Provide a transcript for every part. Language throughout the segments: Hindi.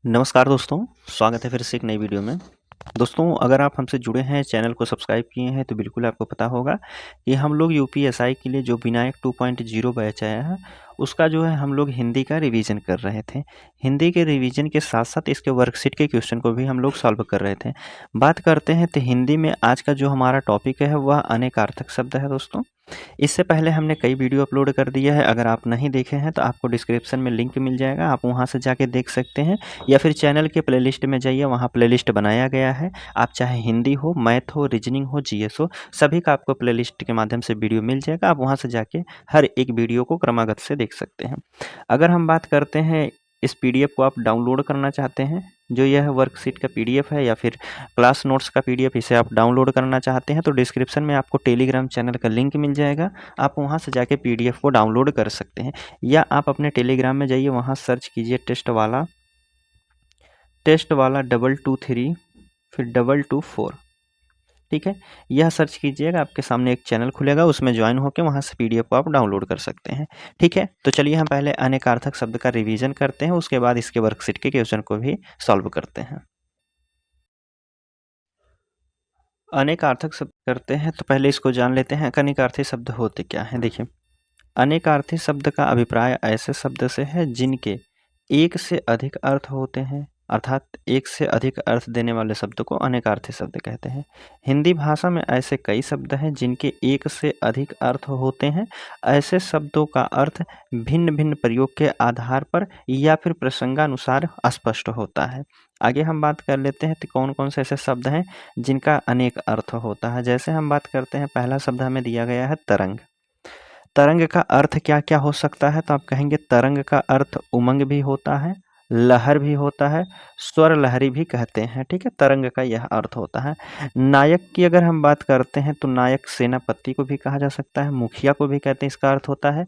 नमस्कार दोस्तों, स्वागत है फिर से एक नई वीडियो में। दोस्तों, अगर आप हमसे जुड़े हैं, चैनल को सब्सक्राइब किए हैं, तो बिल्कुल आपको पता होगा कि हम लोग यूपीएसआई के लिए जो विनायक 2.0 बैच आया है, उसका जो है हम लोग हिंदी का रिवीजन कर रहे थे। हिंदी के रिवीजन के साथ-साथ इसके वर्कशीट के क्वेश्चन को भी हम लोग सॉल्व कर रहे थे। बात करते हैं तो हिंदी में आज का जो हमारा टॉपिक है, वह अनेकार्थक शब्द है दोस्तों। इससे पहले हमने कई वीडियो अपलोड कर दिया है, अगर आप नहीं देखे हैं तो आपको डिस्क्रिप्शन में लिंक मिल जाएगा, आप वहां से जाके देख सकते हैं, या फिर चैनल के प्लेलिस्ट में जाइए, वहां प्लेलिस्ट बनाया गया है। आप चाहे हिंदी हो, मैथ हो, रीजनिंग हो, जीएस हो, सभी का आपको प्लेलिस्ट के माध्यम से वीडियो मिल जाएगा। आप वहां से जाके हर एक वीडियो को क्रमागत से देख सकते हैं। अगर हम बात करते हैं, इस पीडीएफ को आप डाउनलोड करना चाहते हैं, जो यह वर्कशीट का पीडीएफ है या फिर क्लास नोट्स का पीडीएफ, इसे आप डाउनलोड करना चाहते हैं तो डिस्क्रिप्शन में आपको टेलीग्राम चैनल का लिंक मिल जाएगा। आप वहां से जाके पीडीएफ को डाउनलोड कर सकते हैं, या आप अपने टेलीग्राम में जाइए, वहां सर्च कीजिए टेस्ट वाला 223 फिर 224। ठीक है, यह सर्च कीजिएगा, आपके सामने एक चैनल खुलेगा, उसमें ज्वाइन होकर वहां से पीडीएफ को आप डाउनलोड कर सकते हैं। ठीक है, तो चलिए हम पहले अनेकार्थक शब्द का रिवीजन करते हैं, उसके बाद इसके वर्कशीट के क्वेश्चन को भी सॉल्व करते हैं। अनेकार्थक शब्द करते हैं तो पहले इसको जान लेते हैं अनेकार्थी शब्द होते क्या हैं। देखिए, अनेकार्थी शब्द का अभिप्राय ऐसे शब्द से है जिनके एक से अधिक अर्थ होते हैं, अर्थात एक से अधिक अर्थ देने वाले शब्द को अनेकार्थी शब्द कहते हैं। हिंदी भाषा में ऐसे कई शब्द हैं जिनके एक से अधिक अर्थ होते हैं। ऐसे शब्दों का अर्थ भिन्न भिन्न प्रयोग के आधार पर या फिर प्रसंगानुसार स्पष्ट होता है। आगे हम बात कर लेते हैं तो कौन कौन से ऐसे शब्द हैं जिनका अनेक अर्थ होता है। जैसे हम बात करते हैं, पहला शब्द हमें दिया गया है तरंग। तरंग का अर्थ क्या क्या हो सकता है, तो आप कहेंगे तरंग का अर्थ उमंग भी होता है, लहर भी होता है, स्वर लहरी भी कहते हैं। ठीक है, तरंग का यह अर्थ होता है। नायक की अगर हम बात करते हैं तो नायक सेनापति को भी कहा जा सकता है, मुखिया को भी कहते हैं, इसका अर्थ होता है।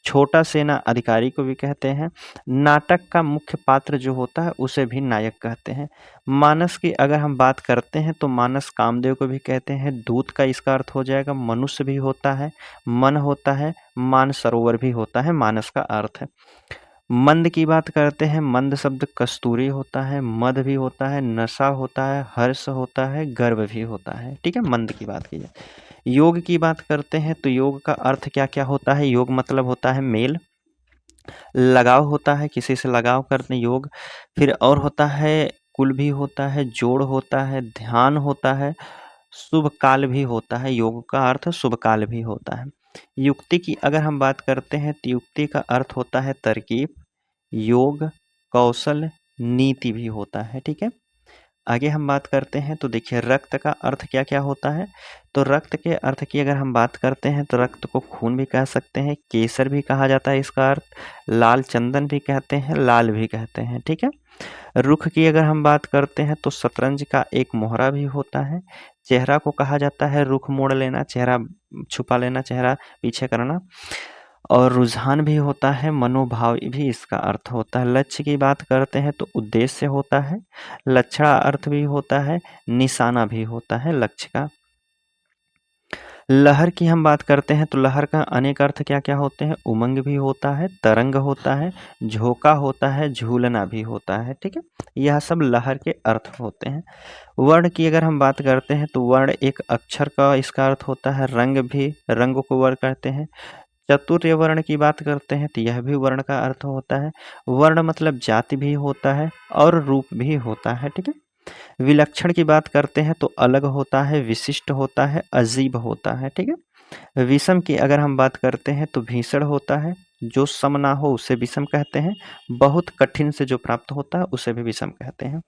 छोटा सेना अधिकारी को भी कहते हैं। नाटक का मुख्य पात्र जो होता है उसे भी नायक कहते हैं। मानस की अगर हम बात करते हैं तो मानस कामदेव को भी कहते हैं। दूत का इसका अर्थ हो जाएगा मनुष्य भी होता है, मन होता है, मानसरोवर भी होता है, मानस का अर्थ है। मंद की बात करते हैं, मंद शब्द कस्तूरी होता है, मद भी होता है, नशा होता है, हर्ष होता है, गर्व भी होता है। ठीक है, मंद की बात की जाए। योग की बात करते हैं तो योग का अर्थ क्या क्या होता है। योग मतलब होता है मेल, लगाव होता है, किसी से लगाव करने योग। फिर और होता है कुल भी होता है, जोड़ होता है, ध्यान होता है, शुभ काल भी होता है। योग का अर्थ शुभ काल भी होता है। युक्ति की अगर हम बात करते हैं तो युक्ति का अर्थ होता है तरकीब, योग, कौशल, नीति भी होता है। ठीक है, आगे हम बात करते हैं तो देखिए रक्त का अर्थ क्या क्या होता है। तो रक्त के अर्थ की अगर हम बात करते हैं तो रक्त को खून भी कह सकते हैं, केसर भी कहा जाता है इसका अर्थ, लाल चंदन भी कहते हैं, लाल भी कहते हैं। ठीक है, रुख की अगर हम बात करते हैं तो शतरंज का एक मोहरा भी होता है। चेहरा को कहा जाता है रुख मोड़ लेना, चेहरा छुपा लेना, चेहरा पीछे करना। और रुझान भी होता है, मनोभाव भी इसका अर्थ होता है। लक्ष्य की बात करते हैं तो उद्देश्य होता है, लक्षणा अर्थ भी होता है, निशाना भी होता है लक्ष्य का। लहर की हम बात करते हैं तो लहर का अनेक अर्थ क्या क्या होते हैं। उमंग भी होता है, तरंग होता है, झोंका होता है, झूलना भी होता है। ठीक है, यह सब लहर के अर्थ होते हैं। वर्ण की अगर हम बात करते हैं तो वर्ण एक अक्षर का इसका अर्थ होता है। रंग भी, रंग को वर्ण कहते हैं। चतुर्य वर्ण की बात करते हैं तो यह भी वर्ण का अर्थ होता है। वर्ण मतलब जाति भी होता है और रूप भी होता है। ठीक है, विलक्षण की बात करते हैं तो अलग होता है, विशिष्ट होता है, अजीब होता है। ठीक है, विषम की अगर हम बात करते हैं तो भीषण होता है, जो सम ना हो उसे विषम कहते हैं, बहुत कठिन से जो प्राप्त होता है उसे भी विषम कहते हैं।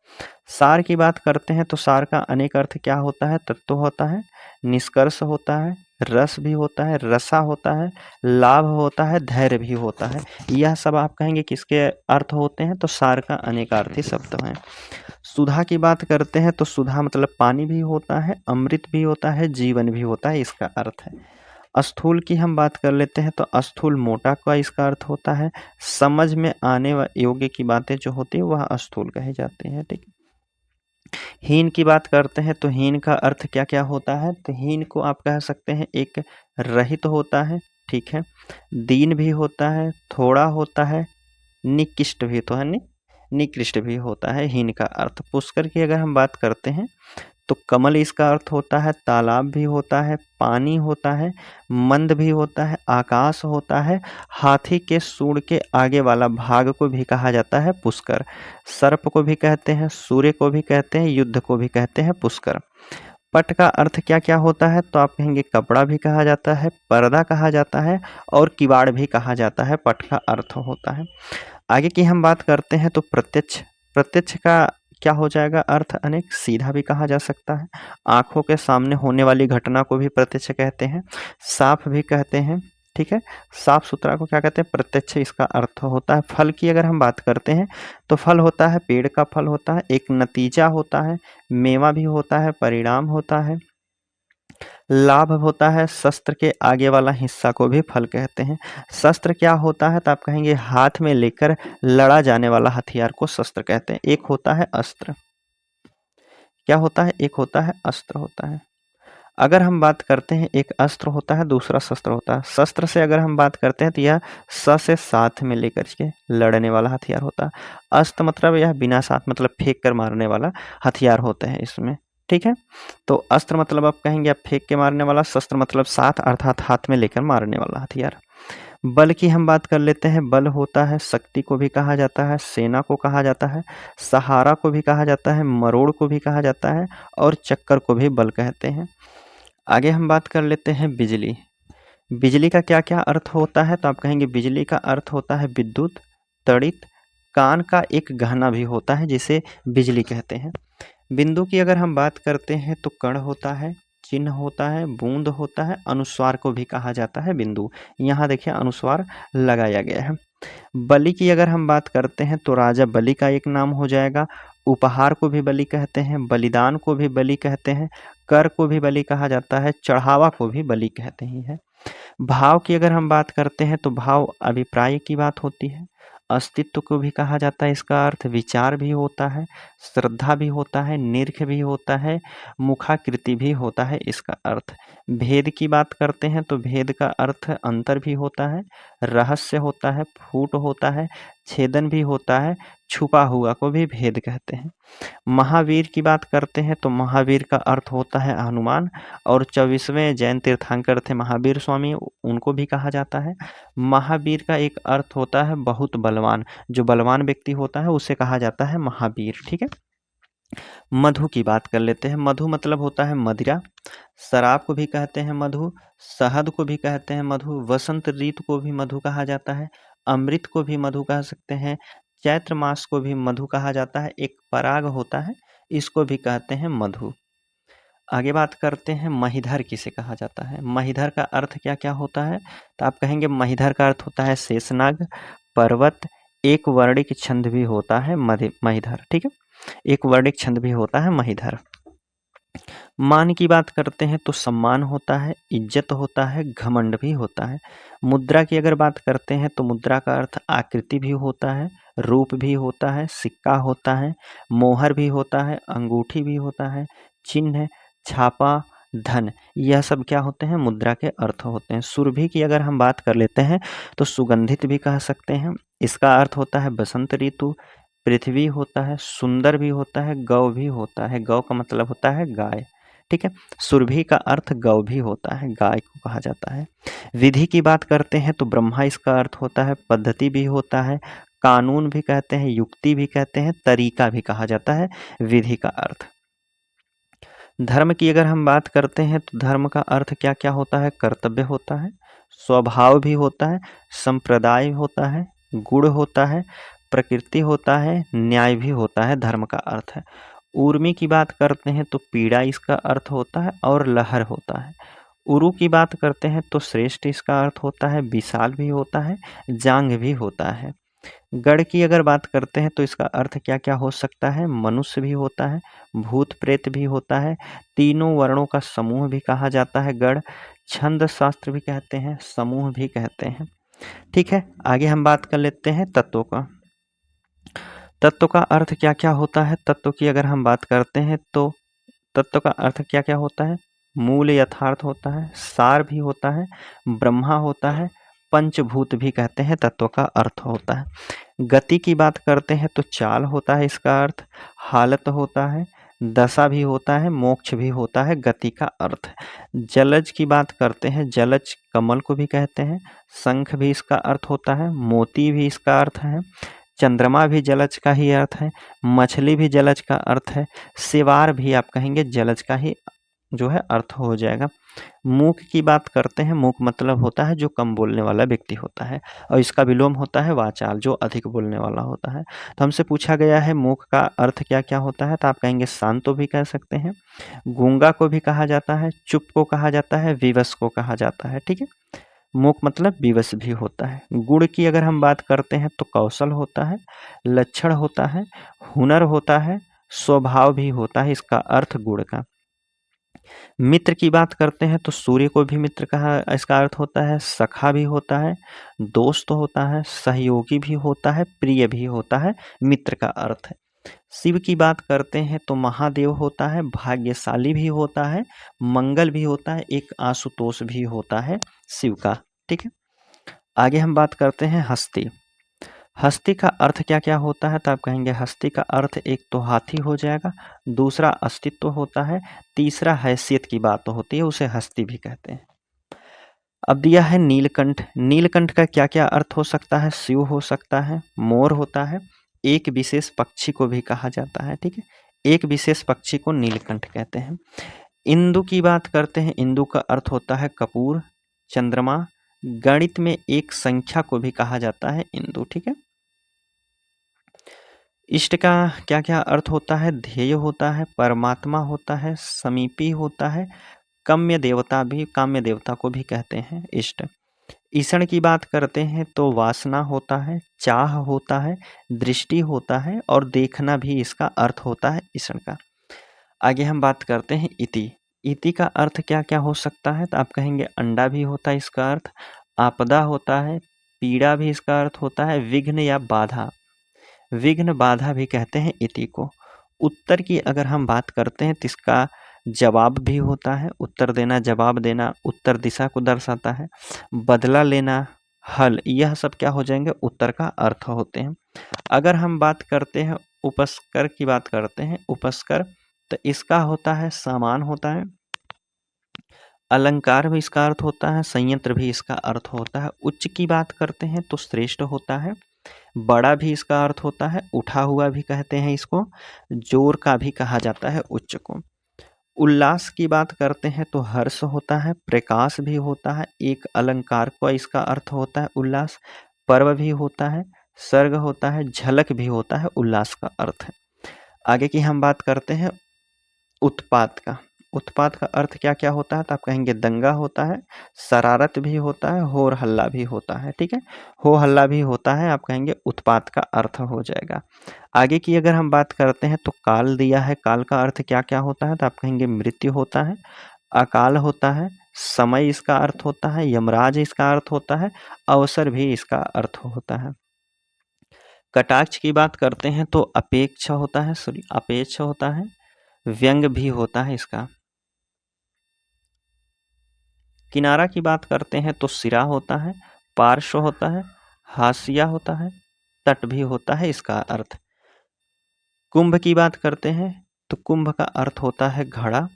सार की बात करते हैं तो सार का अनेक अर्थ क्या होता है। तत्व होता है, निष्कर्ष होता है, रस भी होता है, रसा होता है, लाभ होता है, धैर्य भी होता है। यह सब आप कहेंगे किसके अर्थ होते हैं, तो सार का अनेकार्थी शब्द हैं। सुधा की बात करते हैं तो सुधा मतलब पानी भी होता है, अमृत भी होता है, जीवन भी होता है, इसका अर्थ है। स्थूल की हम बात कर लेते हैं तो स्थूल मोटा का इसका अर्थ होता है। समझ में आने योग्य की बातें जो होती है वह स्थूल कही जाती है। ठीक है, हीन की बात करते हैं तो हीन का अर्थ क्या क्या होता है। तो हीन को आप कह सकते हैं एक रहित होता है। ठीक है, दीन भी होता है, थोड़ा होता है, निकृष्ट भी तो है, निकृष्ट भी होता है, हीन का अर्थ। पुष्कर की अगर हम बात करते हैं तो कमल इसका अर्थ होता है, तालाब भी होता है, पानी होता है, मंद भी होता है, आकाश होता है, हाथी के सूंड के आगे वाला भाग को भी कहा जाता है पुष्कर। सर्प को भी कहते हैं, सूर्य को भी कहते हैं, युद्ध को भी कहते हैं पुष्कर। पट का अर्थ क्या क्या होता है, तो आप कहेंगे कपड़ा भी कहा जाता है, पर्दा कहा जाता है और किवाड़ भी कहा जाता है, पट का अर्थ होता है। आगे की हम बात करते हैं तो प्रत्यक्ष। प्रत्यक्ष का क्या हो जाएगा अर्थ, अनेक, सीधा भी कहा जा सकता है। आंखों के सामने होने वाली घटना को भी प्रत्यक्ष कहते हैं, साफ भी कहते हैं। ठीक है, साफ सुथरा को क्या कहते हैं, प्रत्यक्ष इसका अर्थ होता है। फल की अगर हम बात करते हैं तो फल होता है, पेड़ का फल होता है, एक नतीजा होता है, मेवा भी होता है, परिणाम होता है, लाभ होता है, शस्त्र के आगे वाला हिस्सा को भी फल कहते हैं। शस्त्र क्या होता है, तो आप कहेंगे हाथ में लेकर लड़ा जाने वाला हथियार को शस्त्र कहते हैं। एक होता है अस्त्र, क्या होता है, एक होता है अस्त्र होता है। अगर हम बात करते हैं, एक अस्त्र होता है, दूसरा शस्त्र होता है। शस्त्र से अगर हम बात करते हैं तो यह स से साथ में लेकर के लड़ने वाला हथियार होता है। अस्त्र मतलब यह बिना साथ मतलब फेंक कर मारने वाला हथियार होते हैं इसमें। ठीक है, तो अस्त्र मतलब आप कहेंगे आप फेंक के मारने वाला, शस्त्र मतलब साथ अर्थात हाथ में लेकर मारने वाला हथियार। बल की हम बात कर लेते हैं। बल होता है, शक्ति को भी कहा जाता है, सेना को कहा जाता है, सहारा को भी कहा जाता है, मरोड़ को भी कहा जाता है और चक्कर को भी बल कहते हैं। आगे हम बात कर लेते हैं बिजली। बिजली का क्या क्या अर्थ होता है, तो आप कहेंगे बिजली का अर्थ होता है विद्युत, तड़ित, कान का एक गहना भी होता है जिसे बिजली कहते हैं। बिंदु की अगर हम बात करते हैं तो कण होता है, चिन्ह होता है, बूंद होता है, अनुस्वार को भी कहा जाता है बिंदु। यहाँ देखिए अनुस्वार लगाया गया है। बलि की अगर हम बात करते हैं तो राजा बलि का एक नाम हो जाएगा। उपहार को भी बलि कहते हैं, बलिदान को भी बलि कहते हैं, कर को भी बलि कहा जाता है, चढ़ावा को भी बलि कहते ही है। भाव की अगर हम बात करते हैं तो भाव अभिप्राय की बात होती है, अस्तित्व को भी कहा जाता है, इसका अर्थ विचार भी होता है, श्रद्धा भी होता है, निरख भी होता है, मुखाकृति भी होता है इसका अर्थ। भेद की बात करते हैं तो भेद का अर्थ अंतर भी होता है, रहस्य होता है, फूट होता है, छेदन भी होता है, छुपा हुआ को भी भेद कहते हैं। महावीर की बात करते हैं तो महावीर का अर्थ होता है हनुमान और 24वें जैन तीर्थंकर थे महावीर स्वामी, उनको भी कहा जाता है। महावीर का एक अर्थ होता है बहुत बलवान, जो बलवान व्यक्ति होता है उसे कहा जाता है महावीर। ठीक है, मधु की बात कर लेते हैं। मधु मतलब होता है मदिरा, शराब को भी कहते हैं मधु, शहद को भी कहते हैं मधु, वसंत ऋतु को भी मधु कहा जाता है, अमृत को भी मधु कह सकते हैं, चैत्र मास को भी मधु कहा जाता है, एक पराग होता है इसको भी कहते हैं मधु। आगे बात करते हैं महीधर किसे कहा जाता है। महीधर का अर्थ क्या क्या होता है, तो आप कहेंगे महीधर का अर्थ होता है शेषनाग, पर्वत, एक वर्णिक छंद भी होता है महीधर। ठीक है, एक वर्णिक छंद भी होता है महीधर। मान की बात करते हैं तो सम्मान होता है, इज्जत होता है, घमंड भी होता है। मुद्रा की अगर बात करते हैं तो मुद्रा का अर्थ आकृति भी होता है, रूप भी होता है, सिक्का होता है, मोहर भी होता है, अंगूठी भी होता है, चिन्ह, छापा, धन, यह सब क्या होते हैं, मुद्रा के अर्थ होते हैं। सुरभि की अगर हम बात कर लेते हैं तो सुगंधित भी कह सकते हैं, इसका अर्थ होता है बसंत ऋतु, पृथ्वी होता है, सुंदर भी होता है, गौ भी होता है, गौ का मतलब होता है गाय। ठीक है, सुरभि का अर्थ गौ भी होता है, गाय को कहा जाता है। विधि की बात करते हैं तो ब्रह्मा इसका अर्थ होता है, पद्धति भी होता है, कानून भी कहते हैं, युक्ति भी कहते हैं, तरीका भी कहा जाता है विधि का अर्थ। धर्म की अगर हम बात करते हैं तो धर्म का अर्थ क्या क्या होता है, कर्तव्य होता है, स्वभाव भी होता है, संप्रदाय होता है, गुण होता है, प्रकृति होता है, न्याय भी होता है, धर्म का अर्थ है। ऊर्मी की बात करते हैं तो पीड़ा इसका अर्थ होता है और लहर होता है। उरु की बात करते हैं तो श्रेष्ठ इसका अर्थ होता है, विशाल भी होता है, जांग भी होता है। गण की अगर बात करते हैं तो इसका अर्थ क्या क्या हो सकता है, मनुष्य भी होता है, भूत प्रेत भी होता है, तीनों वर्णों का समूह भी कहा जाता है गण, छंद शास्त्र भी कहते हैं, समूह भी कहते हैं। ठीक है, आगे हम बात कर लेते हैं तत्वों का। तत्व का अर्थ क्या क्या होता है, तत्व की अगर हम बात करते हैं तो तत्व का अर्थ क्या क्या होता है, मूल यथार्थ होता है, सार भी होता है, ब्रह्मा होता है, पंचभूत भी कहते हैं तत्व का अर्थ होता है। गति की बात करते हैं तो चाल होता है इसका अर्थ, हालत होता है, दशा भी होता है, मोक्ष भी होता है गति का अर्थ। जलज की बात करते हैं, जलज कमल को भी कहते हैं, शंख भी इसका अर्थ होता है, मोती भी इसका अर्थ है, चंद्रमा भी जलज का ही अर्थ है, मछली भी जलज का अर्थ है, सिवार भी आप कहेंगे जलज का ही जो है अर्थ हो जाएगा। मूक की बात करते हैं, मूक मतलब होता है जो कम बोलने वाला व्यक्ति होता है, और इसका विलोम होता है वाचाल जो अधिक बोलने वाला होता है। तो हमसे पूछा गया है मूक का अर्थ क्या क्या होता है, तो आप कहेंगे शांत भी कह सकते हैं, गूंगा को भी कहा जाता है, चुप को कहा जाता है, विवश को कहा जाता है। ठीक है, मूक मतलब विवश भी होता है। गुण की अगर हम बात करते हैं तो कौशल होता है, लक्षण होता है, हुनर होता है, स्वभाव भी होता है इसका अर्थ गुण का। मित्र की बात करते हैं तो सूर्य को भी मित्र कहा इसका अर्थ होता है, सखा भी होता है, दोस्त होता है, सहयोगी भी होता है, प्रिय भी होता है, मित्र का अर्थ है। शिव की बात करते हैं तो महादेव होता है, भाग्यशाली भी होता है, मंगल भी होता है, एक आशुतोष भी होता है शिव का। ठीक है, आगे हम बात करते हैं हस्ती। हस्ती का अर्थ क्या क्या होता है, तो आप कहेंगे हस्ती का अर्थ एक तो हाथी हो जाएगा, दूसरा अस्तित्व होता है, तीसरा हैसियत की बात होती है, उसे हस्ती भी कहते हैं। अब दिया है नीलकंठ। नीलकंठ का क्या क्या अर्थ हो सकता है, शिव हो सकता है, मोर होता है, एक विशेष पक्षी को भी कहा जाता है। ठीक है, एक विशेष पक्षी को नीलकंठ कहते हैं। इंदु की बात करते हैं, इंदु का अर्थ होता है कपूर, चंद्रमा, गणित में एक संख्या को भी कहा जाता है इंदु। ठीक है, इष्ट का क्या क्या अर्थ होता है, ध्येय होता है, परमात्मा होता है, समीपी होता है, काम्य देवता को भी कहते हैं इष्ट। ईषण की बात करते हैं तो वासना होता है, चाह होता है, दृष्टि होता है, और देखना भी इसका अर्थ होता है ईषण का। आगे हम बात करते हैं इति। इति का अर्थ क्या क्या हो सकता है, तो आप कहेंगे अंडा भी होता है इसका अर्थ, आपदा होता है, पीड़ा भी इसका अर्थ होता है, विघ्न या बाधा, विघ्न बाधा भी कहते हैं इति को। उत्तर की अगर हम बात करते हैं तो इसका जवाब भी होता है, उत्तर देना, जवाब देना, उत्तर दिशा को दर्शाता है, बदला लेना, हल, यह सब क्या हो जाएंगे, उत्तर का अर्थ होते हैं। अगर हम बात करते हैं उपस्कर की बात करते हैं, उपस्कर तो इसका होता है सामान होता है, अलंकार भी इसका अर्थ होता है, संयंत्र भी इसका अर्थ होता है। उच्च की बात करते हैं तो श्रेष्ठ होता है, बड़ा भी इसका अर्थ होता है, उठा हुआ भी कहते हैं इसको, जोर का भी कहा जाता है उच्च को। उल्लास की बात करते हैं तो हर्ष होता है, प्रकाश भी होता है, एक अलंकार को इसका अर्थ होता है उल्लास, पर्व भी होता है, सर्ग होता है, झलक भी होता है, उल्लास का अर्थ है। आगे की हम बात करते हैं उत्पात का। उत्पात का अर्थ क्या क्या होता है, तो आप कहेंगे दंगा होता है, शरारत भी होता है, होर हल्ला भी होता है। ठीक है, हो हल्ला भी होता है, आप कहेंगे उत्पात का अर्थ हो जाएगा। आगे की अगर हम बात करते हैं तो काल दिया है, काल का अर्थ क्या क्या होता है, तो आप कहेंगे मृत्यु होता है, अकाल होता है, समय इसका अर्थ होता है, यमराज इसका अर्थ होता है, अवसर भी इसका अर्थ होता है। कटाक्ष की बात करते हैं तो अपेक्षा होता है, अपेक्ष होता है, व्यंग भी होता है इसका। किनारा की बात करते हैं तो सिरा होता है, पार्श्व होता है, हाशिया होता है, तट भी होता है इसका अर्थ। कुंभ की बात करते हैं तो कुंभ का अर्थ होता है घड़ा,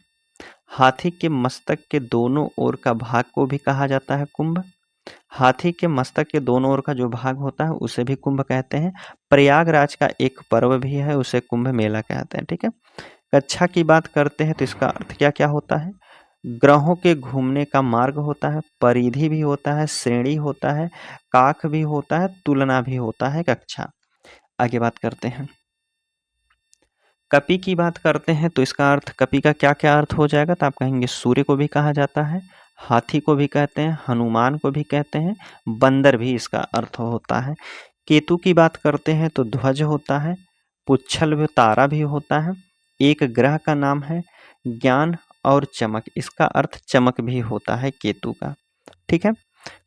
हाथी के मस्तक के दोनों ओर का भाग को भी कहा जाता है कुंभ, हाथी के मस्तक के दोनों ओर का जो भाग होता है उसे भी कुंभ कहते हैं। प्रयागराज का एक पर्व भी है, उसे कुंभ मेला कहते हैं। ठीक है, कक्षा की बात करते हैं तो इसका अर्थ क्या क्या होता है, ग्रहों के घूमने का मार्ग होता है, परिधि भी होता है, श्रेणी होता है, काख भी होता है, तुलना भी होता है कक्षा। आगे बात करते हैं कपि की बात करते हैं तो इसका अर्थ कपि का क्या क्या अर्थ हो जाएगा, तो आप कहेंगे सूर्य को भी कहा जाता है, हाथी को भी कहते हैं, हनुमान को भी कहते हैं, बंदर भी इसका अर्थ होता है। केतु की बात करते हैं तो ध्वज होता है, पुच्छल भी तारा भी होता है, एक ग्रह का नाम है, ज्ञान और चमक, इसका अर्थ चमक भी होता है केतु का। ठीक है,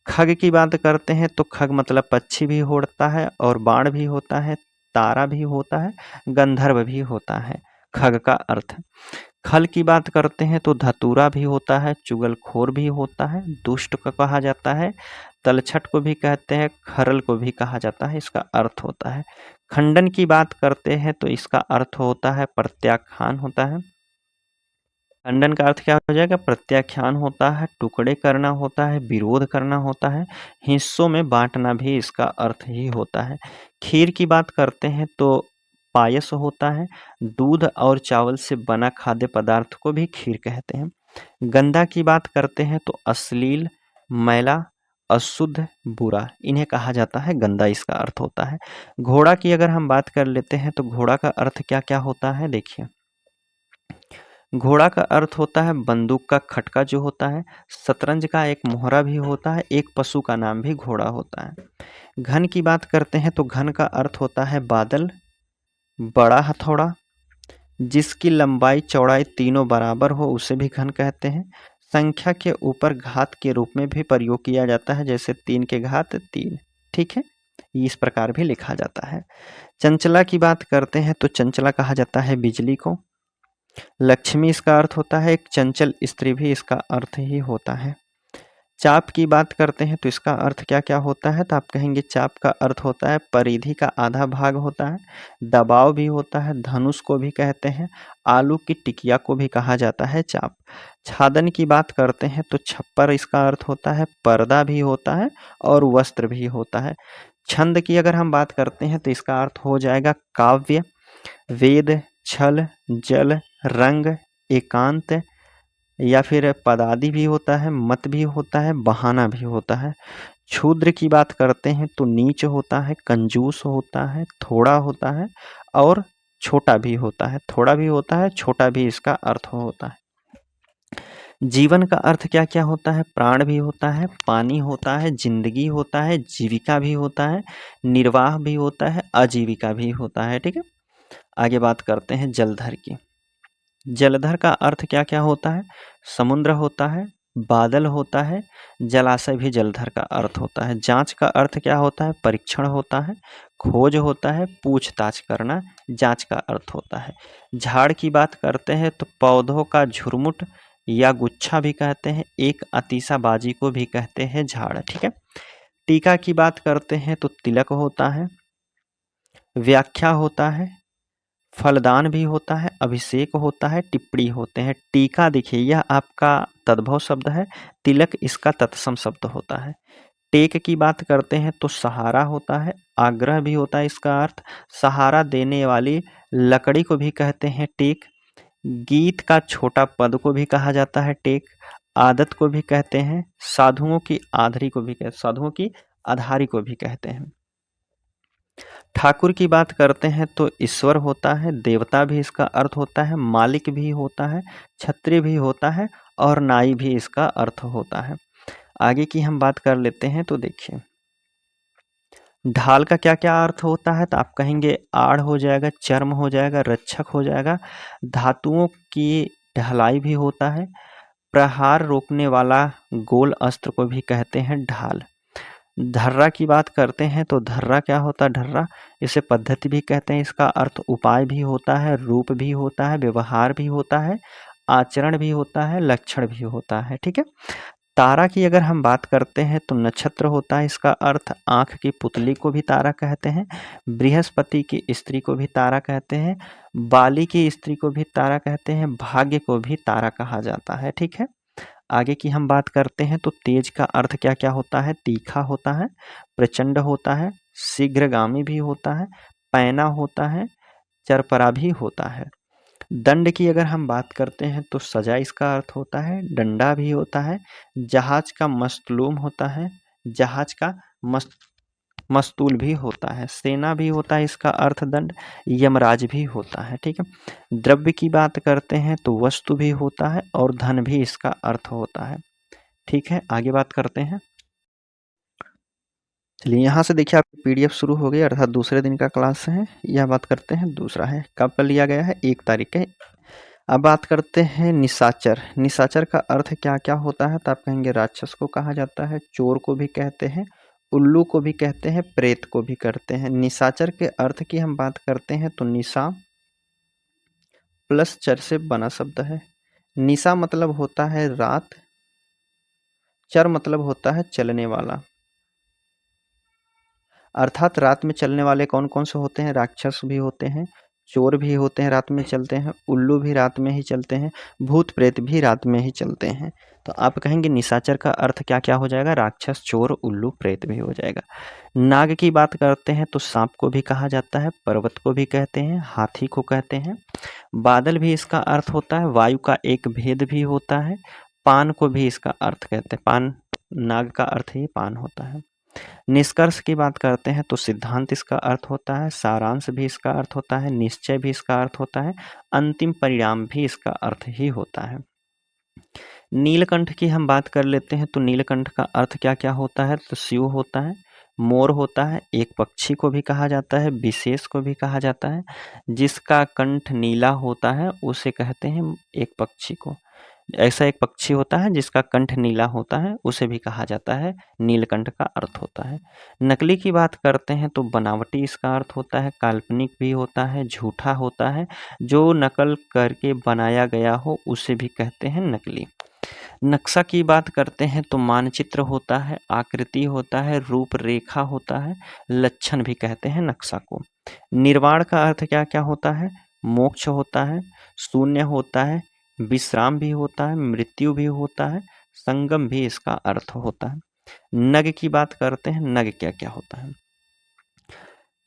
खग की बात करते हैं तो खग मतलब पक्षी भी होता है, और बाण भी होता है, तारा भी होता है, गंधर्व भी होता है खग का अर्थ। खल की बात करते हैं तो धतूरा भी होता है, चुगलखोर भी होता है, दुष्ट का कहा जाता है, तलछट को भी कहते हैं, खरल को भी कहा जाता है, इसका अर्थ होता है। खंडन की बात करते हैं तो इसका अर्थ होता है प्रत्याख्यान होता है। खंडन का अर्थ क्या हो जाएगा? प्रत्याख्यान होता है, टुकड़े करना होता है, विरोध करना होता है, हिस्सों में बांटना भी इसका अर्थ ही होता है। खीर की बात करते हैं तो पायस होता है। दूध और चावल से बना खाद्य पदार्थ को भी खीर कहते हैं। गंदा की बात करते हैं तो अश्लील, मैला, अशुद्ध, बुरा, इन्हें कहा जाता है गंदा, इसका अर्थ होता है। घोड़ा की अगर हम बात कर लेते हैं तो घोड़ा का अर्थ क्या क्या होता है, देखिए। घोड़ा का अर्थ होता है बंदूक का खटका जो होता है, शतरंज का एक मोहरा भी होता है, एक पशु का नाम भी घोड़ा होता है। घन की बात करते हैं तो घन का अर्थ होता है बादल, बड़ा हथौड़ा, जिसकी लंबाई चौड़ाई तीनों बराबर हो उसे भी घन कहते हैं। संख्या के ऊपर घात के रूप में भी प्रयोग किया जाता है, जैसे 3 के घात 3, ठीक है, इस प्रकार भी लिखा जाता है। चंचला की बात करते हैं तो चंचला कहा जाता है बिजली को। लक्ष्मी इसका अर्थ होता है एक चंचल स्त्री भी इसका अर्थ ही होता है। चाप की बात करते हैं तो इसका अर्थ क्या क्या होता है, तो आप कहेंगे चाप का अर्थ होता है परिधि का आधा भाग होता है, दबाव भी होता है, धनुष को भी कहते हैं, आलू की टिकिया को भी कहा जाता है चाप। छादन की बात करते हैं तो छप्पर इसका अर्थ होता है पर्दा भी होता है और वस्त्र भी होता है। छंद की अगर हम बात करते हैं तो इसका अर्थ हो जाएगा काव्य, वेद, छल, जल, रंग, एकांत, या फिर पदादि भी होता है, मत भी होता है, बहाना भी होता है। क्षुद्र की बात करते हैं तो नीच होता है, कंजूस होता है, थोड़ा होता है और छोटा भी होता है। थोड़ा भी होता है, छोटा भी इसका अर्थ होता है। जीवन का अर्थ क्या क्या होता है? प्राण भी होता है, पानी होता है, जिंदगी होता है, जीविका भी होता है, निर्वाह भी होता है, आजीविका भी होता है, ठीक है। आगे बात करते हैं जलधर की। जलधर का अर्थ क्या क्या होता है? समुद्र होता है, बादल होता है, जलाशय भी जलधर का अर्थ होता है। जांच का अर्थ क्या होता है? परीक्षण होता है, खोज होता है, पूछताछ करना, जांच का अर्थ होता है। झाड़ की बात करते हैं तो पौधों का झुरमुट या गुच्छा भी कहते हैं, एक अतीसाबाजी को भी कहते हैं झाड़, ठीक है। टीका की बात करते हैं तो तिलक होता है, व्याख्या होता है, फलदान भी होता है, अभिषेक होता है, टिप्पणी होते हैं। टीका देखिए यह आपका तद्भव शब्द है, तिलक इसका तत्सम शब्द होता है। टेक की बात करते हैं तो सहारा होता है, आग्रह भी होता है इसका अर्थ, सहारा देने वाली लकड़ी को भी कहते हैं टेक। गीत का छोटा पद को भी कहा जाता है टेक, आदत को भी कहते हैं, साधुओं की आधरी को भी कहते, साधुओं की आधारी को भी कहते हैं। ठाकुर की बात करते हैं तो ईश्वर होता है, देवता भी इसका अर्थ होता है, मालिक भी होता है, छत्री भी होता है और नाई भी इसका अर्थ होता है। आगे की हम बात कर लेते हैं तो देखिए ढाल का क्या क्या अर्थ होता है, तो आप कहेंगे आड़ हो जाएगा, चर्म हो जाएगा, रक्षक हो जाएगा, धातुओं की ढलाई भी होता है, प्रहार रोकने वाला गोल अस्त्र को भी कहते हैं ढाल। धर्रा की बात करते हैं तो धर्रा क्या होता है? ढर्रा इसे पद्धति भी कहते हैं, इसका अर्थ उपाय भी होता है, रूप भी होता है, व्यवहार भी होता है, आचरण भी होता है, लक्षण भी होता है, ठीक है। तारा की अगर हम बात करते हैं तो नक्षत्र होता है, इसका अर्थ आँख की पुतली को भी तारा कहते हैं, बृहस्पति की स्त्री को भी तारा कहते हैं, बाली की स्त्री को भी तारा कहते हैं, भाग्य को भी तारा कहा जाता है, ठीक है। आगे की हम बात करते हैं तो तेज का अर्थ क्या क्या होता है? तीखा होता है, प्रचंड होता है, शीघ्रगामी भी होता है, पैना होता है, चरपरा भी होता है। दंड की अगर हम बात करते हैं तो सजा इसका अर्थ होता है, डंडा भी होता है, जहाज का मस्तलूम होता है, जहाज का मस्तूल भी होता है, सेना भी होता है इसका अर्थ दंड, यमराज भी होता है, ठीक है। द्रव्य की बात करते हैं तो वस्तु भी होता है और धन भी इसका अर्थ होता है, ठीक है। आगे बात करते हैं, चलिए यहाँ से देखिए आपकी पीडीएफ शुरू हो गई, अर्थात दूसरे दिन का क्लास है। यह बात करते हैं दूसरा है, कब पर लिया गया है? 1 तारीख है। अब बात करते हैं निशाचर। निशाचर का अर्थ क्या क्या होता है, तो आप कहेंगे राक्षस को कहा जाता है, चोर को भी कहते हैं, उल्लू को भी कहते हैं, प्रेत को भी करते हैं। निशाचर के अर्थ की हम बात करते हैं तो निशा प्लस चर से बना शब्द है। निशा मतलब होता है रात, चर मतलब होता है चलने वाला। अर्थात रात में चलने वाले कौन कौन से होते हैं? राक्षस भी होते हैं, चोर भी होते हैं, रात में चलते हैं, उल्लू भी रात में ही चलते हैं, भूत प्रेत भी रात में ही चलते हैं। तो आप कहेंगे निशाचर का अर्थ क्या क्या हो जाएगा? राक्षस, चोर, उल्लू, प्रेत भी हो जाएगा। नाग की बात करते हैं तो सांप को भी कहा जाता है, पर्वत को भी कहते हैं, हाथी को कहते हैं। बादल भी इसका अर्थ होता है, वायु का एक भेद भी होता है, पान को भी इसका अर्थ कहते हैं। पान, नाग का अर्थ ही पान होता है। निष्कर्ष की बात करते हैं तो सिद्धांत इसका अर्थ होता है, सारांश भी इसका अर्थ होता है, निश्चय भी इसका अर्थ होता है, अंतिम परिणाम भी इसका अर्थ ही होता है। नीलकंठ की हम बात कर लेते हैं तो नीलकंठ का अर्थ क्या क्या होता है? तो शिव होता है, मोर होता है, एक पक्षी को भी कहा जाता है, विशेष को भी कहा जाता है। जिसका कंठ नीला होता है उसे कहते हैं एक पक्षी को। ऐसा एक पक्षी होता है जिसका कंठ नीला होता है, उसे भी कहा जाता है, नीलकंठ का अर्थ होता है। नकली की बात करते हैं तो बनावटी इसका अर्थ होता है, काल्पनिक भी होता है, झूठा होता है, जो नकल करके बनाया गया हो उसे भी कहते हैं नकली। नक्शा की बात करते हैं तो मानचित्र होता है, आकृति होता है, रूपरेखा होता है, लक्षण भी कहते हैं नक्शा को। निर्वाण का अर्थ क्या क्या होता है? मोक्ष होता है, शून्य होता है, विश्राम भी होता है, मृत्यु भी होता है, संगम भी इसका अर्थ होता है। नग की बात करते हैं, नग क्या क्या होता है?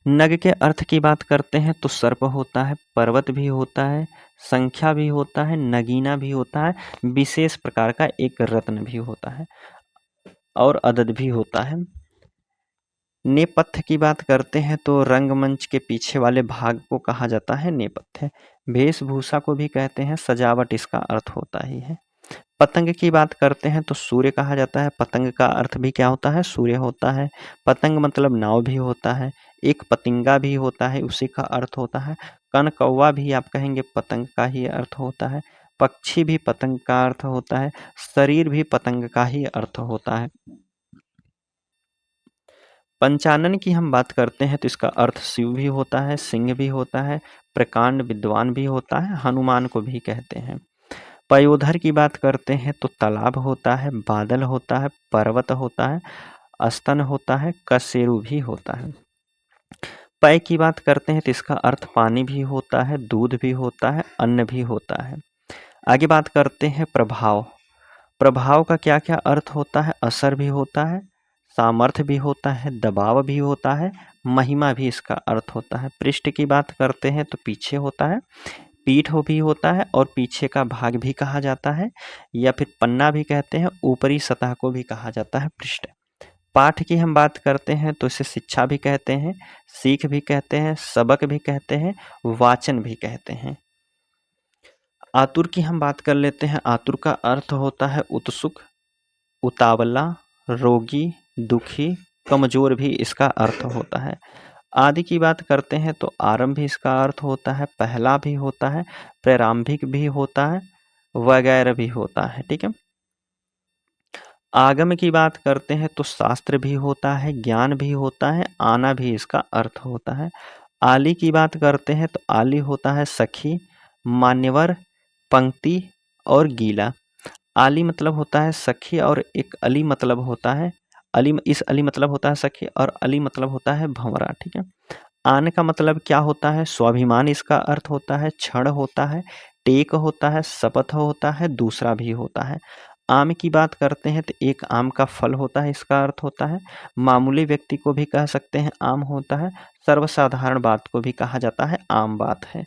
नग के अर्थ की बात करते हैं तो सर्प होता है, पर्वत भी होता है, संख्या भी होता है, नगीना भी होता है, विशेष प्रकार का एक रत्न भी होता है और अदद भी होता है। नेपथ्य की बात करते हैं तो रंगमंच के पीछे वाले भाग को कहा जाता है नेपथ्य। वेशभूषा को भी कहते हैं, सजावट इसका अर्थ होता ही है। पतंग की बात करते हैं तो सूर्य कहा जाता है, पतंग का अर्थ भी क्या होता है? सूर्य होता है। पतंग मतलब नाव भी होता है, एक पतिंगा भी होता है, उसी का अर्थ होता है। कनकौवा भी आप कहेंगे पतंग का ही अर्थ होता है, पक्षी भी पतंग का अर्थ होता है, शरीर भी पतंग का ही अर्थ होता है। पंचानन की हम बात करते हैं तो इसका अर्थ शिव भी होता है, सिंह भी होता है, प्रकांड विद्वान भी होता है, हनुमान को भी कहते हैं। पयोधर की बात करते हैं तो तालाब होता है, बादल होता है, पर्वत होता है, स्तन होता है, कशेरु भी होता है। पय की बात करते हैं तो इसका अर्थ पानी भी होता है, दूध भी होता है, अन्न भी होता है। आगे बात करते हैं प्रभाव। प्रभाव का क्या क्या अर्थ होता है? असर भी होता है, सामर्थ्य भी होता है, दबाव भी होता है, महिमा भी इसका अर्थ होता है। पृष्ठ की बात करते हैं तो पीछे होता है, पीठ भी होता है और पीछे का भाग भी कहा जाता है, या फिर पन्ना भी कहते हैं, ऊपरी सतह को भी कहा जाता है पृष्ठ। पाठ की हम बात करते हैं तो इसे शिक्षा भी कहते हैं, सीख भी कहते हैं, सबक भी कहते हैं, वाचन भी कहते हैं। आतुर की हम बात कर लेते हैं। आतुर का अर्थ होता है उत्सुक, उतावला, रोगी, दुखी, कमजोर भी इसका अर्थ होता है। आदि की बात करते हैं तो आरंभ भी इसका अर्थ होता है, पहला भी होता है, प्रारंभिक भी होता है, वगैरह भी होता है। ठीक है। आगम की बात करते हैं तो शास्त्र भी होता है, ज्ञान भी होता है, आना भी इसका अर्थ होता है। आली की बात करते हैं तो आली होता है सखी, मान्यवर, पंक्ति और गीला। आली मतलब होता है सखी और एक अली मतलब होता है अली मतलब होता है सखी और अली मतलब होता है भंवरा। ठीक है। आन का मतलब क्या होता है? स्वाभिमान इसका अर्थ होता है, क्षण होता है, टेक होता है, शपथ होता है, दूसरा भी होता है। आम की बात करते हैं तो एक आम का फल होता है, इसका अर्थ होता है। मामूली व्यक्ति को भी कह सकते हैं आम होता है, सर्वसाधारण बात को भी कहा जाता है आम बात है।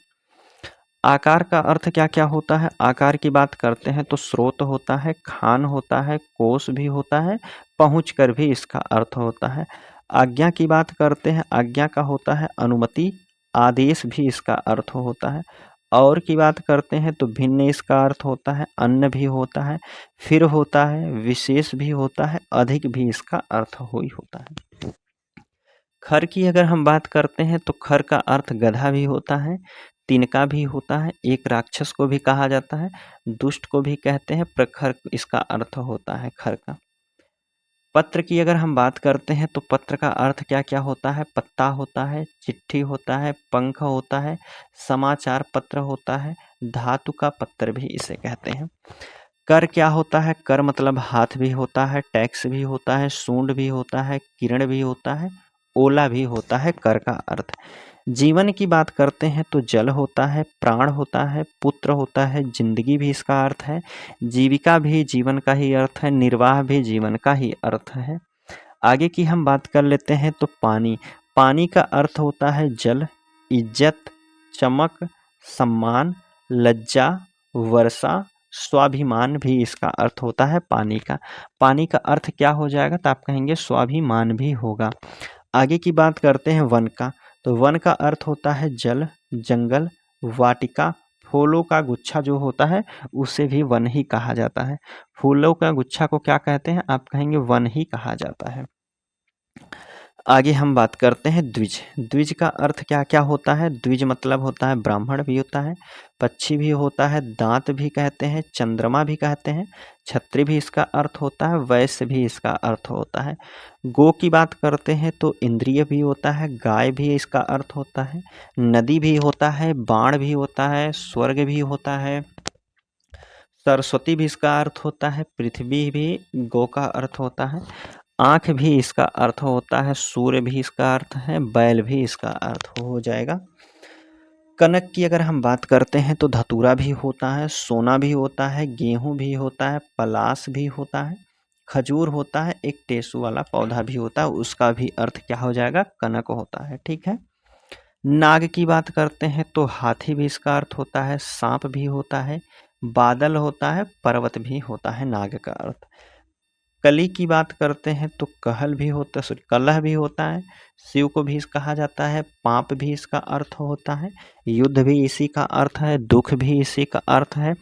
आकार का अर्थ क्या क्या होता है? आकार की बात करते हैं तो स्रोत होता है, खान होता है, कोष भी होता है, पहुँच कर भी इसका अर्थ होता है। आज्ञा की बात करते हैं, आज्ञा का होता है अनुमति, आदेश भी इसका अर्थ होता है। और की बात करते हैं तो भिन्न इसका अर्थ होता है, अन्न भी होता है, फिर होता है, विशेष भी होता है, अधिक भी इसका अर्थ ही होता है। खर की अगर हम बात करते हैं तो खर का अर्थ गधा भी होता है, तिनका भी होता है, एक राक्षस को भी कहा जाता है, दुष्ट को भी कहते हैं, प्रखर इसका अर्थ होता है खर का। पत्र की अगर हम बात करते हैं तो पत्र का अर्थ क्या क्या होता है? पत्ता होता है, चिट्ठी होता है, पंख होता है, समाचार पत्र होता है, धातु का पत्र भी इसे कहते हैं। कर क्या होता है? कर मतलब हाथ भी होता है, टैक्स भी होता है, सूंड भी होता है, किरण भी होता है, ओला भी होता है कर का अर्थ। जीवन की बात करते हैं तो जल होता है, प्राण होता है, पुत्र होता है, जिंदगी भी इसका अर्थ है, जीविका भी जीवन का ही अर्थ है, निर्वाह भी जीवन का ही अर्थ है। आगे की हम बात कर लेते हैं तो पानी। पानी का अर्थ होता है जल, इज्जत, चमक, सम्मान, लज्जा, वर्षा, स्वाभिमान भी इसका अर्थ होता है पानी का। पानी का अर्थ क्या हो जाएगा तो आप कहेंगे स्वाभिमान भी होगा। आगे की बात करते हैं वन का। तो वन का अर्थ होता है जल, जंगल, वाटिका, फूलों का गुच्छा जो होता है उसे भी वन ही कहा जाता है। फूलों का गुच्छा को क्या कहते हैं आप कहेंगे वन ही कहा जाता है। आगे हम बात करते हैं द्विज। द्विज का अर्थ क्या क्या होता है। द्विज मतलब होता है ब्राह्मण भी होता है, पक्षी भी होता है, दांत भी कहते हैं, चंद्रमा भी कहते हैं, छत्री भी इसका अर्थ होता है, वैश्य भी इसका अर्थ होता है। गो की बात करते हैं तो इंद्रिय भी होता है, गाय भी इसका अर्थ होता है, नदी भी होता है, बाण भी होता है, स्वर्ग भी होता है, सरस्वती भी इसका अर्थ होता है, पृथ्वी भी गो का अर्थ होता है, आँख भी इसका अर्थ होता है, सूर्य भी इसका अर्थ है, बैल भी इसका अर्थ हो जाएगा। कनक की अगर हम बात करते हैं तो धतूरा भी होता है, सोना भी होता है, गेहूं भी होता है, पलास भी होता है, खजूर होता है, एक टेसू वाला पौधा भी होता है, उसका भी अर्थ क्या हो जाएगा कनक होता है। ठीक है। नाग की बात करते हैं तो हाथी भी इसका अर्थ होता है, सांप भी होता है, बादल होता है, पर्वत भी होता है नाग का अर्थ। कली की बात करते हैं तो कहल भी होता है, कलह भी होता है, शिव को भी कहा जाता है, पाप भी इसका अर्थ होता है, युद्ध भी इसी का अर्थ है, दुख भी इसी का अर्थ है,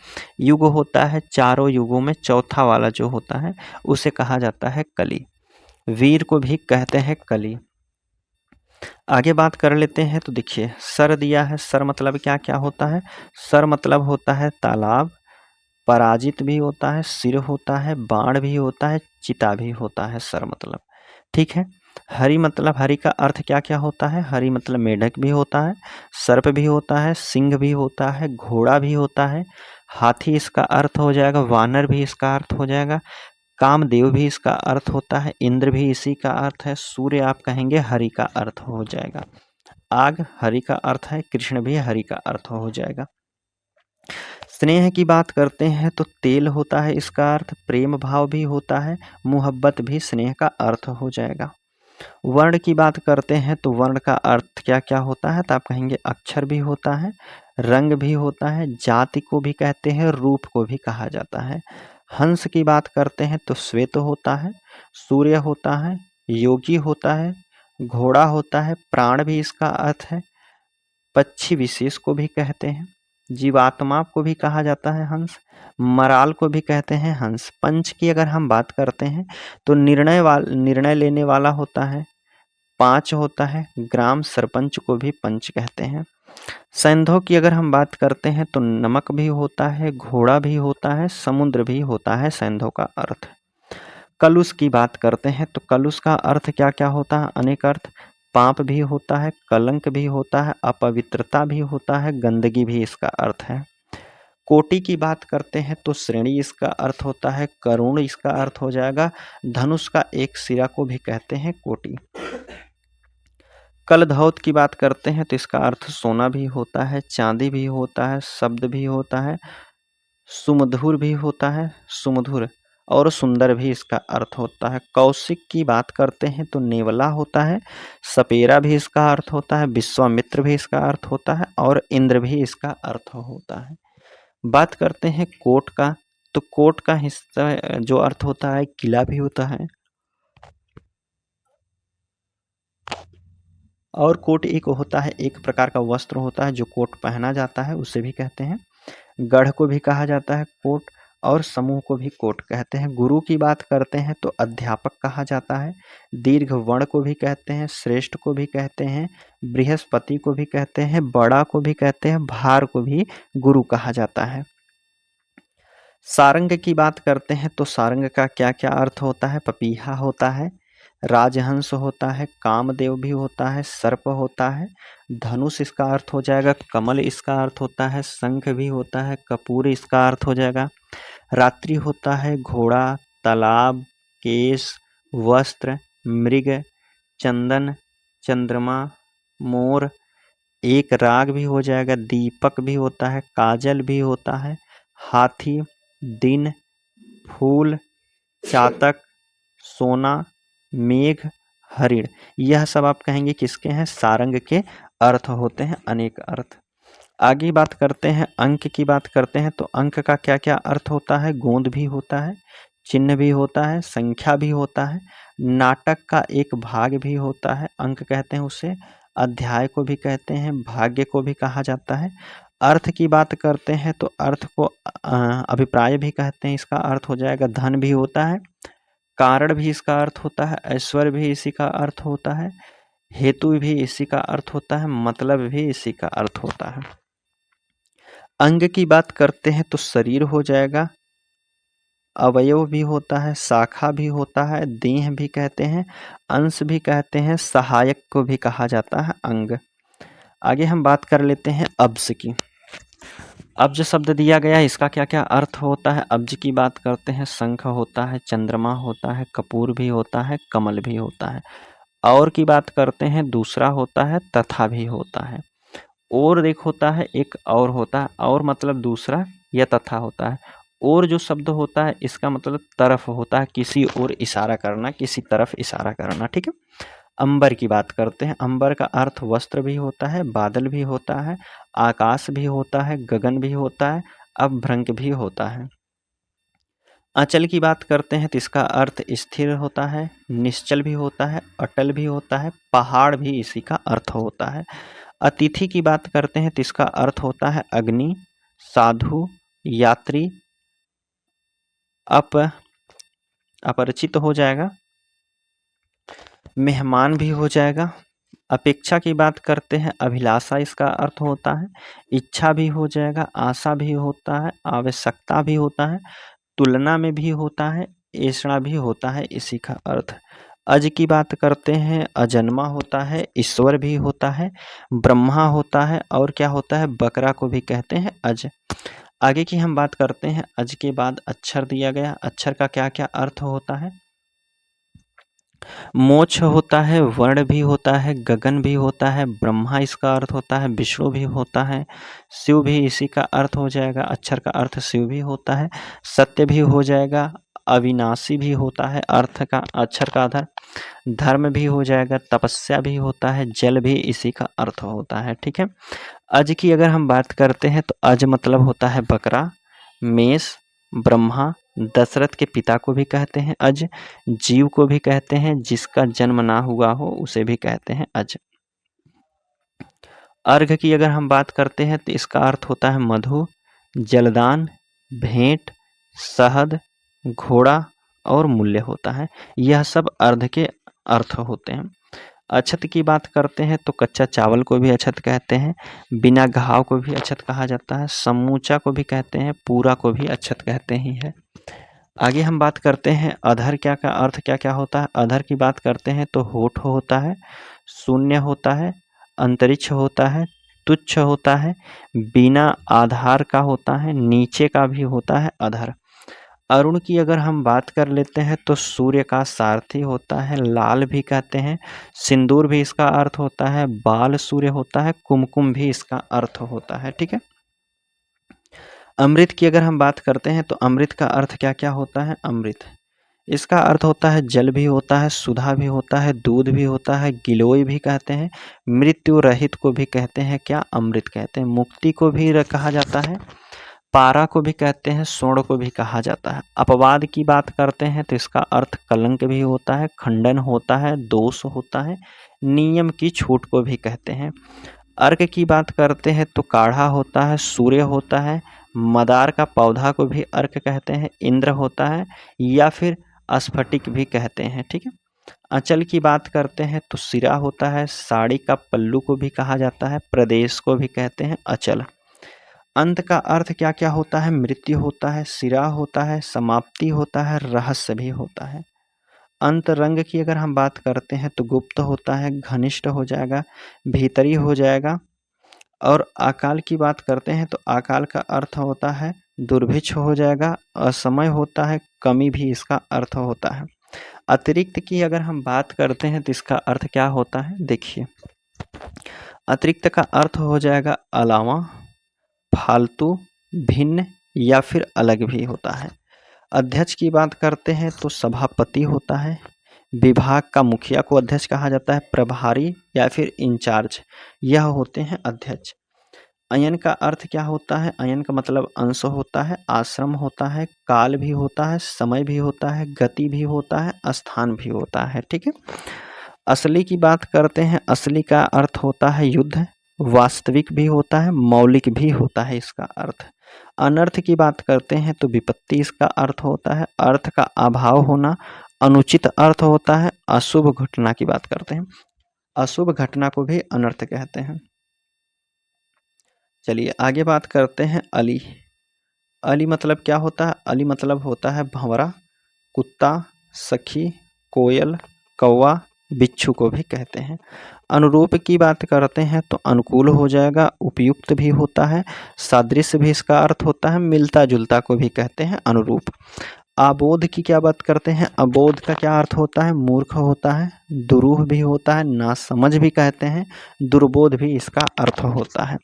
युग होता है, चारों युगों में चौथा वाला जो होता है उसे कहा जाता है कली, वीर को भी कहते हैं कली। आगे बात कर लेते हैं तो देखिए सर दिया है। सर मतलब क्या क्या होता है। सर मतलब होता है तालाब, पराजित भी होता है, सिर होता है, बाण भी होता है, चिता भी होता है सर मतलब। ठीक है। हरि मतलब हरि का अर्थ क्या क्या होता है। हरि मतलब मेढक भी होता है, सर्प भी होता है, सिंह भी होता है, घोड़ा भी होता है, हाथी इसका अर्थ हो जाएगा, वानर भी इसका अर्थ हो जाएगा, कामदेव भी इसका अर्थ होता है, इंद्र भी इसी का अर्थ है, सूर्य आप कहेंगे हरि का अर्थ हो जाएगा, आग हरि का अर्थ है, कृष्ण भी हरि का अर्थ हो जाएगा। स्नेह की बात करते हैं तो तेल होता है इसका अर्थ, प्रेम भाव भी होता है, मुहब्बत भी स्नेह का अर्थ हो जाएगा। वर्ण की बात करते हैं तो वर्ण का अर्थ क्या क्या होता है तो आप कहेंगे अक्षर भी होता है, रंग भी होता है, जाति को भी कहते हैं, रूप को भी कहा जाता है। हंस की बात करते हैं तो श्वेत होता है, सूर्य होता है, योगी होता है, घोड़ा होता है, प्राण भी इसका अर्थ है, पक्षी विशेष को भी कहते हैं, जीवात्मा को भी कहा जाता है हंस, मराल को भी कहते हैं हंस। पंच की अगर हम बात करते हैं तो निर्णय लेने वाला होता है, पांच होता है, ग्राम सरपंच को भी पंच कहते हैं। सैंधव की अगर हम बात करते हैं तो नमक भी होता है, घोड़ा भी होता है, समुद्र भी होता है सैंधव का अर्थ। कलुष की बात करते हैं तो कलुष का अर्थ क्या क्या होता है, अनेक अर्थ, पाप भी होता है, कलंक भी होता है, अपवित्रता भी होता है, गंदगी भी इसका अर्थ है। कोटि की बात करते हैं तो श्रेणी इसका अर्थ होता है, करुण इसका अर्थ हो जाएगा, धनुष का एक सिरा को भी कहते हैं कोटि। कलधौत की बात करते हैं तो इसका अर्थ सोना भी होता है, चांदी भी होता है, शब्द भी होता है, सुमधुर भी होता है, सुमधुर और सुंदर भी इसका अर्थ होता है। कौशिक की बात करते हैं तो नेवला होता है, सपेरा भी इसका अर्थ होता है, विश्वामित्र भी इसका अर्थ होता है और इंद्र भी इसका अर्थ होता है। बात करते हैं कोट का तो कोट का हिस्सा जो अर्थ होता है किला भी होता है और कोट एक होता है, एक प्रकार का वस्त्र होता है जो कोट पहना जाता है उसे भी कहते हैं। गढ़ को भी कहा जाता है कोट और समूह को भी कोट कहते हैं। गुरु की बात करते हैं तो अध्यापक कहा जाता है, दीर्घ वर्ण को भी कहते हैं, श्रेष्ठ को भी कहते हैं, बृहस्पति को भी कहते हैं, बड़ा को भी कहते हैं, भार को भी गुरु कहा जाता है। सारंग की बात करते हैं तो सारंग का क्या क्या अर्थ होता है, पपीहा होता है, राजहंस होता है, कामदेव भी होता है, सर्प होता है, धनुष इसका अर्थ हो जाएगा, कमल इसका अर्थ होता है, शंख भी होता है, कपूर इसका अर्थ हो जाएगा, रात्रि होता है, घोड़ा, तालाब, केश, वस्त्र, मृग, चंदन, चंद्रमा, मोर, एक राग भी हो जाएगा, दीपक भी होता है, काजल भी होता है, हाथी, दिन, फूल, चातक, सोना, मेघ, हरिण। यह सब आप कहेंगे किसके हैं? सारंग के अर्थ होते हैं, अनेक अर्थ। आगे बात करते हैं, अंक की बात करते हैं, तो अंक का क्या क्या अर्थ होता है? गोंद भी होता है, चिन्ह भी होता है, संख्या भी होता है, नाटक का एक भाग भी होता है, अंक कहते हैं उसे, अध्याय को भी कहते हैं, भाग्य को भी कहा जाता है। अर्थ की बात करते हैं तो अर्थ को अभिप्राय भी कहते हैं, इसका अर्थ हो जाएगा धन भी होता है, कारण भी इसका अर्थ होता है, ऐश्वर्य भी इसी का अर्थ होता है, हेतु भी इसी का अर्थ होता है, मतलब भी इसी का अर्थ होता है। अंग की बात करते हैं तो शरीर हो जाएगा, अवयव भी होता है, शाखा भी होता है, देह भी कहते हैं, अंश भी कहते हैं, सहायक को भी कहा जाता है अंग। आगे हम बात कर लेते हैं अब्ज की। अब्ज शब्द दिया गया है, इसका क्या क्या अर्थ होता है? अब्ज की बात करते हैं, शंख होता है, चंद्रमा होता है, कपूर भी होता है, कमल भी होता है। और की बात करते हैं, दूसरा होता है, तथा भी होता है। और एक होता है, एक और होता है, और मतलब दूसरा या तथा होता है। और जो शब्द होता है इसका मतलब तरफ होता है, किसी ओर इशारा करना, किसी तरफ इशारा करना, ठीक है। अंबर की बात करते हैं, अंबर का अर्थ वस्त्र भी होता है, बादल भी होता है, आकाश भी होता है, गगन भी होता है, अभ्रंग भी होता है। अचल की बात करते हैं तो इसका अर्थ स्थिर होता है, निश्चल भी होता है, अटल भी होता है, पहाड़ भी इसी का अर्थ होता है। अतिथि की बात करते हैं तो इसका अर्थ होता है अग्नि, साधु, यात्री, अपरिचित हो जाएगा, मेहमान भी हो जाएगा। अपेक्षा की बात करते हैं, अभिलाषा इसका अर्थ होता है, इच्छा भी हो जाएगा, आशा भी होता है, आवश्यकता भी होता है, तुलना में भी होता है, ऐसा भी होता है, इसी का अर्थ। अज की बात करते हैं, अजन्मा होता है, ईश्वर भी होता है, ब्रह्मा होता है, और क्या होता है? बकरा को भी कहते हैं अज। आगे की हम बात करते हैं, अज के बाद अक्षर दिया गया, अक्षर का क्या क्या अर्थ होता है? मोक्ष होता है, वर्ण भी होता है, गगन भी होता है, ब्रह्मा इसका अर्थ होता है, विष्णु भी होता है, शिव भी इसी का अर्थ हो जाएगा, अक्षर का अर्थ शिव भी होता है, सत्य भी हो जाएगा, अविनाशी भी होता है अर्थ का, अक्षर का आधार, धर्म भी हो जाएगा, तपस्या भी होता है, जल भी इसी का अर्थ होता है, ठीक है। अज की अगर हम बात करते हैं तो अज मतलब होता है बकरा, मेष, ब्रह्मा, दशरथ के पिता को भी कहते हैं अज, जीव को भी कहते हैं, जिसका जन्म ना हुआ हो उसे भी कहते हैं अज। अर्घ की अगर हम बात करते हैं तो इसका अर्थ होता है मधु, जलदान, भेंट, शहद, घोड़ा और मूल्य होता है। यह सब अर्घ के अर्थ होते हैं। अक्षत की बात करते हैं तो कच्चा चावल को भी अक्षत कहते हैं, बिना घाव को भी अक्षत कहा जाता है, समूचा को भी कहते हैं, पूरा को भी अक्षत कहते ही है। आगे हम बात करते हैं अधर क्या का अर्थ क्या क्या होता है। अधर की बात करते हैं तो होठ होता है, शून्य होता है, अंतरिक्ष होता है, तुच्छ होता है, बिना आधार का होता है, नीचे का भी होता है अधर। अरुण की अगर हम बात कर लेते हैं तो सूर्य का सारथी होता है, लाल भी कहते हैं, सिंदूर भी इसका अर्थ होता है, बाल सूर्य होता है, कुमकुम भी इसका अर्थ होता है, ठीक है। अमृत की अगर हम बात करते हैं तो अमृत का अर्थ क्या क्या होता है। अमृत इसका अर्थ होता है जल भी होता है, सुधा भी होता है, दूध भी होता है, गिलोय भी कहते हैं, मृत्यु रहित को भी कहते हैं क्या, अमृत कहते हैं। मुक्ति को भी कहा जाता है, पारा को भी कहते हैं, स्वर्ण को भी कहा जाता है। अपवाद की बात करते हैं तो इसका अर्थ कलंक भी होता है, खंडन होता है, दोष होता है, नियम की छूट को भी कहते हैं। अर्क की बात करते हैं तो काढ़ा होता है, सूर्य होता है, मदार का पौधा को भी अर्क कहते हैं, इंद्र होता है या फिर स्फटिक भी कहते हैं, ठीक है। अंचल की बात करते हैं तो सिरा होता है, साड़ी का पल्लू को भी कहा जाता है, प्रदेश को भी कहते हैं अचल। अंत का अर्थ क्या क्या होता है। मृत्यु होता है, सिरा होता है, समाप्ति होता है, रहस्य भी होता है। अंत रंग की अगर हम बात करते हैं तो गुप्त होता है, घनिष्ठ हो जाएगा, भीतरी हो जाएगा। और अकाल की बात करते हैं तो अकाल का अर्थ होता है दुर्भिक्ष हो जाएगा, असमय होता है, कमी भी इसका अर्थ होता है। अतिरिक्त की अगर हम बात करते हैं तो इसका अर्थ क्या होता है, देखिए अतिरिक्त का अर्थ हो जाएगा अलावा, फालतू, भिन्न या फिर अलग भी होता है। अध्यक्ष की बात करते हैं तो सभापति होता है। विभाग का मुखिया को अध्यक्ष कहा जाता है, प्रभारी या फिर इंचार्ज, यह होते हैं अध्यक्ष। अयन का अर्थ क्या होता है, अयन का मतलब अंश होता है, आश्रम होता है, काल भी होता है, समय भी होता है, गति भी होता है, स्थान भी होता है, ठीक है। असली की बात करते हैं, असली का अर्थ होता है युद्ध, वास्तविक भी होता है, मौलिक भी होता है इसका अर्थ। अनर्थ की बात करते हैं तो विपत्ति इसका अर्थ होता है, अर्थ का अभाव होना, अनुचित अर्थ होता है। अशुभ घटना की बात करते हैं, अशुभ घटना को भी अनर्थ कहते हैं। चलिए आगे बात करते हैं अली। अली मतलब क्या होता है, अली मतलब होता है भंवरा, कुत्ता, सखी, कोयल, कौवा, बिच्छू को भी कहते हैं। अनुरूप की बात करते हैं तो अनुकूल हो जाएगा, उपयुक्त भी होता है, सादृश्य भी इसका अर्थ होता है, मिलता जुलता को भी कहते हैं अनुरूप। अबोध की क्या बात करते हैं, अबोध का क्या अर्थ होता है, मूर्ख होता है, दुरूह भी होता है, नासमझ भी कहते हैं, दुर्बोध भी इसका अर्थ होता है।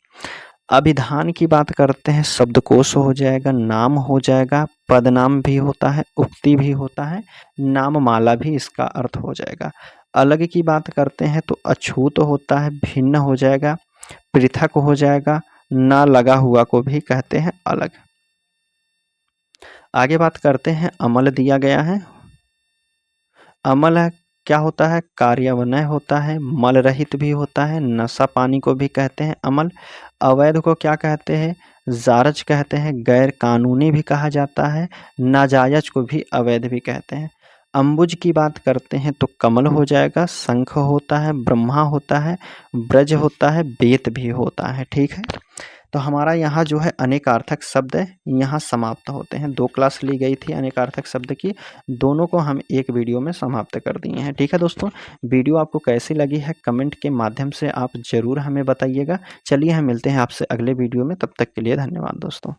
अभिधान की बात करते हैं, शब्दकोश हो जाएगा, नाम हो जाएगा, पदनाम भी होता है, उक्ति भी होता है, नाममाला भी इसका अर्थ हो जाएगा। अलग की बात करते हैं तो अछूत होता है, भिन्न हो जाएगा, पृथक हो जाएगा, ना लगा हुआ को भी कहते हैं अलग। आगे बात करते हैं अमल दिया गया है। अमल है क्या होता है, कार्यान्वयन होता है, मल रहित भी होता है, नशा पानी को भी कहते हैं अमल। अवैध को क्या कहते हैं, जारज कहते हैं, गैर कानूनी भी कहा जाता है, नाजायज को भी अवैध भी कहते हैं। अम्बुज की बात करते हैं तो कमल हो जाएगा, शंख होता है, ब्रह्मा होता है, ब्रज होता है, बेत भी होता है, ठीक है। तो हमारा यहाँ जो है अनेकार्थक शब्द यहाँ समाप्त होते हैं। 2 क्लास ली गई थी अनेकार्थक शब्द की, दोनों को हम एक वीडियो में समाप्त कर दिए हैं, ठीक है दोस्तों। वीडियो आपको कैसी लगी है कमेंट के माध्यम से आप ज़रूर हमें बताइएगा। चलिए हम मिलते हैं आपसे अगले वीडियो में, तब तक के लिए धन्यवाद दोस्तों।